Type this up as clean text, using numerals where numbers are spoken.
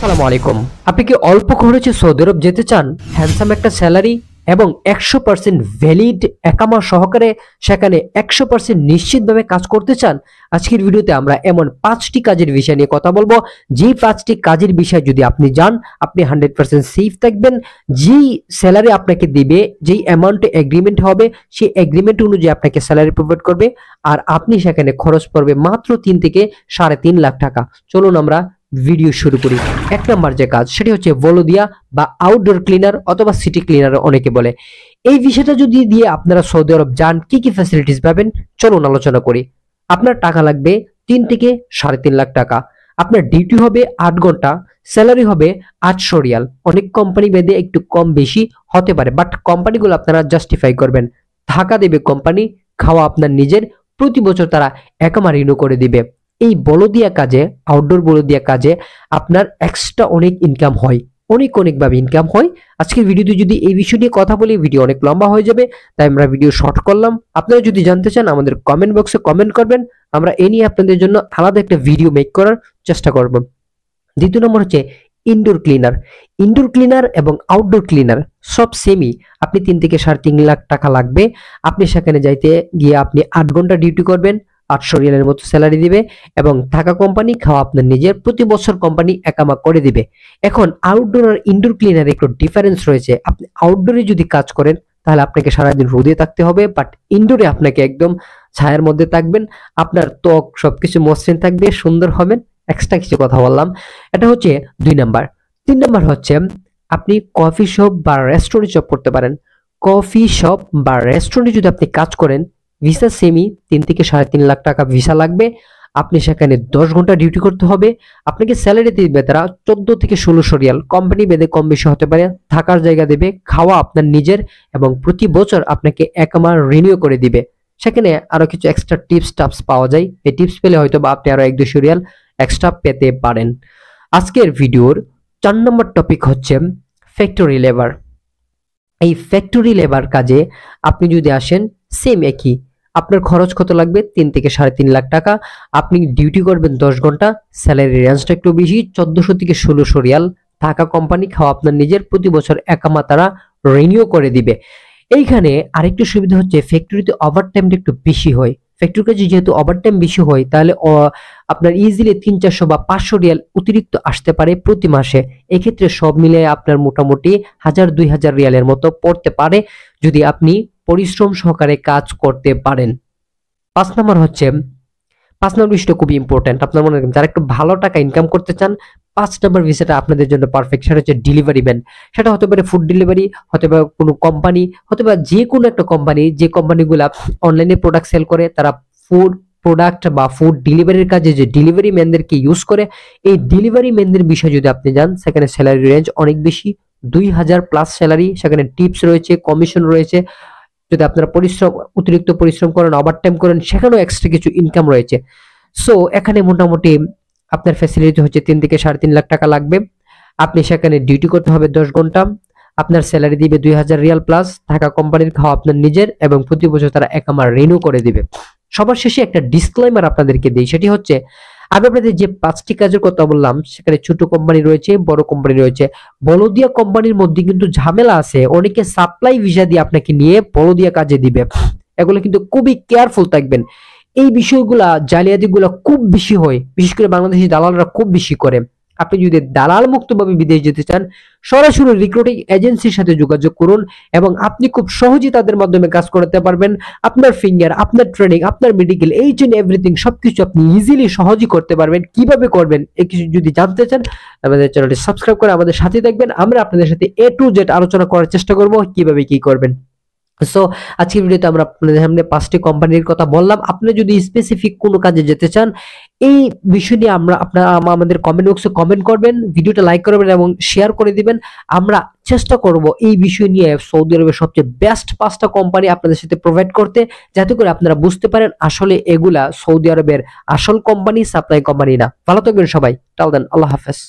আসসালামু আলাইকুম। আপনি কি অল্প খরচে সৌদি আরব যেতে চান, হ্যান্ডসাম একটা স্যালারি এবং 100% ভ্যালিড একামা সহকারে সেখানে 100% নিশ্চিতভাবে কাজ করতে চান? আজকের ভিডিওতে আমরা এমন 5টি কাজের বিষয় নিয়ে কথা বলবো। যেই 5টি কাজের বিষয় যদি আপনি যান, আপনি 100% সেফ থাকবেন। যেই স্যালারি আপনাকে দিবে, যেই অ্যামাউন্টে এগ্রিমেন্ট হবে, সেই এগ্রিমেন্ট অনুযায়ী আপনাকে স্যালারি প্রোভাইড করবে, আর আপনি সেখানে খরচ পড়বে মাত্র 3 থেকে 3.5 লাখ টাকা। চলুন আমরা ভিডিও শুরু করি। এক নাম্বার যে কাজ, সেটি হচ্ছে ভলোদিয়া বা আউটডোর ক্লিনার অথবা সিটি ক্লিনার অনেকে বলে। এই বিষয়টা যদি দিয়ে আপনারা সৌদি আরব যান, কি কি ফ্যাসিলিটিস পাবেন চলুন আলোচনা করি। আপনার টাকা লাগবে 3 থেকে 3.5 লাখ টাকা। আপনার ডিউটি হবে 8 ঘন্টা, স্যালারি হবে 800 রিয়াল। অনেক কোম্পানি বেঁধে একটু কম বেশি হতে পারে, বাট কোম্পানিগুলো আপনারা জাস্টিফাই করবেন। থাকা দেবে কোম্পানি, খাওয়া আপনার নিজের, প্রতি বছর তারা একামা রিনিউ করে দিবে। এই বলদিয়া কাজে, আউটডোর বলদিয়া কাজে আপনার এক্সট্রা অনেক ইনকাম হয়, অনেকভাবে ইনকাম হয়। আজকের ভিডিওতে যদি এই বিষয় নিয়ে কথা বলি, ভিডিও অনেক লম্বা হয়ে যাবে, তাই আমরা ভিডিও শর্ট করলাম। আপনারা যদি জানতে চান আমাদের কমেন্ট বক্সে কমেন্ট করবেন, আমরা এ নিয়ে আপনাদের জন্য আলাদা একটা ভিডিও মেক করার চেষ্টা করব। দ্বিতীয় নম্বর হচ্ছে ইনডোর ক্লিনার। ইনডোর ক্লিনার এবং আউটডোর ক্লিনার সব সেমই। আপনি 3 থেকে 3.5 লাখ টাকা লাগবে। আপনি সেখানে যাইতে গিয়ে আপনি 8 ঘন্টা ডিউটি করবেন, 800 রিয়ালের মতো স্যালারি দিবে এবং থাকা কোম্পানি, খাওয়া আপনার নিজের, প্রতি বছর কোম্পানি একামা করে দিবে। এখন আউটডোর আর ইনডোর ক্লিনারে একটু ডিফারেন্স রয়েছে। আপনি আউটডোরে যদি কাজ করেন তাহলে আপনাকে সারাদিন রোদে থাকতে হবে, বাট ইনডোরে আপনাকে একদম ছায়ার মধ্যে থাকবেন, আপনার ত্বক সবকিছু মসৃণ থাকবে, সুন্দর হবেন। এক্সট্রা কিছু কথা বললাম। এটা হচ্ছে 2 নাম্বার। 3 নাম্বার হচ্ছে আপনি কফি শপ বা রেস্টুরেন্টে জব করতে পারেন। কফি শপ বা রেস্টুরেন্টে যদি আপনি কাজ করেন, ভিসা সেমি 3 থেকে 3.5 লাখ টাকা ভিসা লাগবে। আপনি সেখানে 10 ঘন্টা ডিউটি করতে হবে। আপনাকে স্যালারি দিবে তারা 14 থেকে 1600 রিয়াল। কোম্পানি বেঁধে কম বেশি হতে পারে। থাকার জায়গা দেবে, খাওয়া আপনার নিজের, এবং প্রতি বছর আপনাকে একামা রিনিউ করে দিবে। সেখানে আরো কিছু এক্সট্রা টাপস পাওয়া যায়। এই টিপস পেলে হয়তো বা আপনি আরো 1-200 রিয়াল এক্সট্রা পেতে পারেন। আজকের ভিডিওর 4 নম্বর টপিক হচ্ছে ফ্যাক্টরি লেবার। এই ফ্যাক্টরি লেবার কাজে আপনি যদি আসেন, সেম একই। আপনার খরচ কত লাগবে? 3 থেকে 3.5 লাখ টাকা। আপনি ডিউটি করবেন 10 ঘন্টা, স্যালারি রেঞ্জটা একটু বেশি, 1400 থেকে 1600 রিয়াল। থাকা কোম্পানি, খাওয়া আপনার নিজের, প্রতি বছর একামা তারা রিনিউ করে দিবে। এইখানে আরেকটু সুবিধা হচ্ছে ফ্যাক্টরিতে ওভারটাইমটা একটু বেশি হয়। ফ্যাক্টরি কাজে যেহেতু ওভারটাইম বেশি হয়, তাহলে আপনার ইজিলি 300-400 বা 500 রিয়াল অতিরিক্ত আসতে পারে প্রতি মাসে। এক্ষেত্রে সব মিলে আপনার মোটামুটি 1000-2000 রিয়ালের মতো পড়তে পারে যদি আপনি পরিশ্রম সহকারে কাজ করতে পারেন। 5 নম্বর হচ্ছে, 5 নম্বর বিষয়টা খুবই ইম্পর্টেন্ট। আপনার মনে রাখবেন, যারা একটু ভালো টাকা ইনকাম করতে চান, 5 নম্বর ভিসাটা আপনাদের জন্য পারফেক্ট। সেটা হচ্ছে ডেলিভারি ম্যান। সেটা হতে পারে ফুড ডেলিভারি, হতে পারে কোনো কোম্পানি, হতে পারে যে কোনো একটা কোম্পানি। যে কোম্পানিগুলো অনলাইনে প্রোডাক্ট সেল করে, তারা ফুড প্রোডাক্ট বা ফুড ডেলিভারির কাজে যে ডেলিভারি ম্যানদেরকে ইউজ করে, এই ডেলিভারি ম্যানদের বিষয়ে যদি আপনি যান, সেখানে স্যালারি রেঞ্জ অনেক বেশি, 2000 প্লাস স্যালারি। সেখানে টিপস রয়েছে, কমিশন রয়েছে। যদি আপনারা অতিরিক্ত পরিশ্রম করেন, ওভারটাইম করেন, সেখানেও এক্সট্রা কিছু ইনকাম রয়েছে। সো এখানে মোটামুটি আপনার ফ্যাসিলিটি হচ্ছে 3 থেকে 3.5 লাখ টাকা লাগবে। আপনি সেখানে ডিউটি করতে হবে 10 ঘন্টা। আপনার স্যালারি দিবে 2000 রিয়াল প্লাস। থাকা কোম্পানির, খাওয়া আপনার নিজের, এবং প্রতি বছর তারা একামা রিনিউ করে দিবে। সবার শেষে একটা ডিসক্লেইমার আপনাদেরকে দিই, সেটি হচ্ছে আমি আপনাদের যে 5টি কাজের কথা বললাম, সেখানে ছোট কোম্পানি রয়েছে, বড় কোম্পানি রয়েছে। বলদিয়া কোম্পানির মধ্যে কিন্তু ঝামেলা আছে। অনেকে সাপ্লাই ভিসা দিয়ে আপনাকে নিয়ে বলদিয়া কাজে দিবে। এগুলো কিন্তু খুবই কেয়ারফুল থাকবেন। এই বিষয়গুলা, জালিয়াতিগুলা খুব বেশি হয়, বিশেষ করে বাংলাদেশি দালালরা খুব বেশি করে। আপনি যদি দালাল মুক্তভাবে বিদেশ যেতে চান, সরাসরি রিক্রুটিং এজেন্সির সাথে যোগাযোগ করুন এবং আপনি খুব সহজেই তাদের মাধ্যমে কাজ করতে পারবেন। আপনার ফিঙ্গার, আপনার ট্রেনিং, আপনার মেডিকেল, এইচ এন্ড এভরিথিং সবকিছু আপনি ইজিলি সহজেই করতে পারবেন। কিভাবে করবেন এই কিছু যদি জানতে চান, আমাদের চ্যানেলটি সাবস্ক্রাইব করে আমাদের সাথে থাকবেন। আমরা আপনাদের সাথে A to Z আলোচনা করার চেষ্টা করব কিভাবে কি করবেন। সো আজকের ভিডিওতে আমরা আপনাদের সামনে 5টি কোম্পানির কথা বললাম। আপনি যদি স্পেসিফিক কোনো কাজে যেতে চান, এই বিষয় নিয়ে আপনারা আমাদের কমেন্ট বক্সে কমেন্ট করবেন, ভিডিওটা লাইক করবেন এবং শেয়ার করে দিবেন। আমরা চেষ্টা করব এই বিষয় নিয়ে সৌদি আরবের সবচেয়ে বেস্ট 5টা কোম্পানি আপনাদের সাথে প্রোভাইড করতে, যাতে করে আপনারা বুঝতে পারেন আসলে এগুলা সৌদি আরবের আসল কোম্পানি, সাপ্লাই কোম্পানি না। ভালো থাকবেন সবাই। টাল দেন, আল্লাহ হাফেজ।